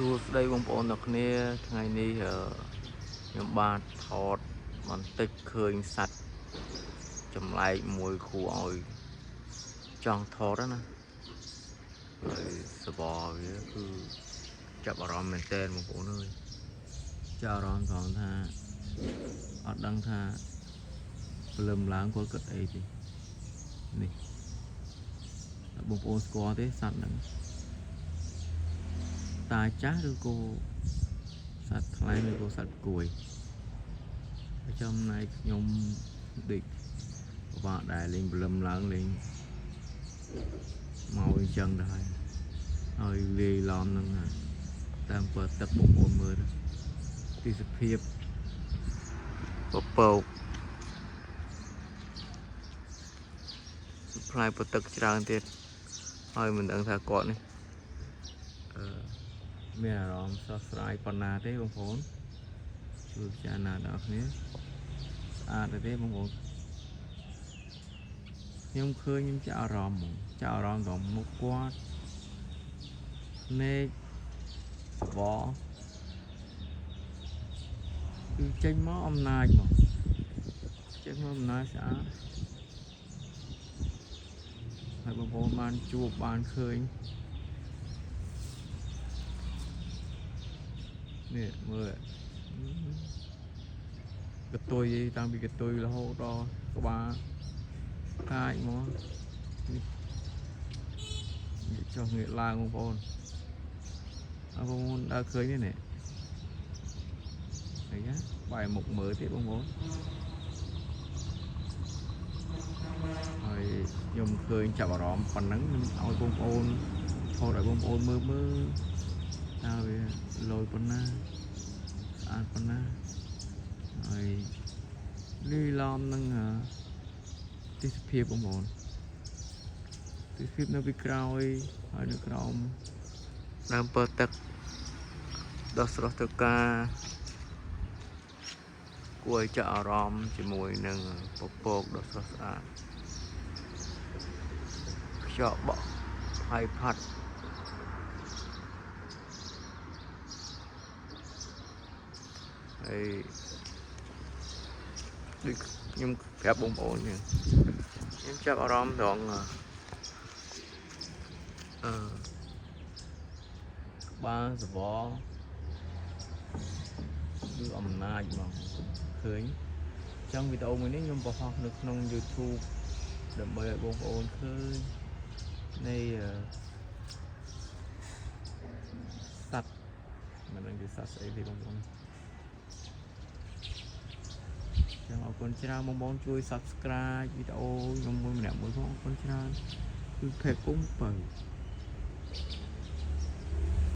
សួស្តីបងប្អូនអ្នកគ្នាថ្ងៃនេះខ្ញុំបានថតបន្តិចឃើញសัตว์ចម្លែកមួយគួរឲ្យចង់ថតណាហើយសបរវាគឺចាប់អារម្មណ៍មែនទែនបងប្អូនអើយចាប់អារម្មណ៍ផងថាអត់ដឹងថាព្រលឹមឡើងគាត់គិតអីទេនេះបងប្អូនស្គាល់ទេសัตว์ហ្នឹងតាចាស់ឬក៏សត្វថ្លែងឬក៏សត្វគួយចំណែកខ្ញុំដូចពិបាកដែរលេងព្រលឹមឡើងលេងមកអញ្ចឹងដែរហើយលាយឡំនឹងតាមពើទឹកបងប្អូនមើលទេសភាពពពកផ្លែពទឹកច្រើនទៀតហើយមិនដឹងថាគាត់នេះមានអារម្មណ៍ស្រស់ស្រាយប៉ុណ្ណាទេបងប្អូនជួយពិចារណាដល់គ្នាស្អាតទេបងប្អូនខ្ញុំឃើញខ្ញុំចាក់អារម្មណ៍ហ្មងចាក់អារម្មណ៍ដល់មុខគាត់មេឃសបរគឺចេញមកអំណាចមកចេញមកអំណាចស្អាតហើយបងប្អូនបានជួបបានឃើញនេះមើលកតុយតាំងពីកតុយរហូតដល់ក្បាលកាយមកនេះចុះងាកឡើងបងប្អូនបងប្អូនដើរឃើញទេនេះអីណាបែរមុខមើលទៀតបងប្អូនហើយខ្ញុំឃើញចាប់អារម្មណ៍ប៉ុណ្ណឹងខ្ញុំឲ្យបងប្អូនថតឲ្យបងប្អូនមើលថាវាលយប៉ុណ្ណាស្អាតប៉ុណ្ណាហើយលាយឡំនឹងទេសភាពបងប្អូនទេសភាពនៅពីក្រោយហើយនៅក្រោមដើមពើទឹកដ៏ស្រស់ត្រកាគួរឲ្យចាប់អារម្មណ៍ជាមួយនឹងពពកដ៏ស្រស់ស្អាតខ្យល់បក់ហើយផាត់ហើយដូចខ្ញុំប្រាប់បងប្អូនខ្ញុំចាប់អារម្មណ៍ត្រង់បានសបរគឺអំណាចមកឃើញចឹងវីដេអូមួយនេះខ្ញុំបង្ហោះនៅក្នុង YouTube ដើម្បីឲ្យបងប្អូនឃើញនៃសត្វមិនដឹងជាសត្វស្អីទេបងប្អូនចឹងអរគុណច្រើនបងប្អូនជួយ Subscribe វីដេអូខ្ញុំមួយម្នាក់មួយផងអរគុណច្រើនគឺ Page ពុំបើ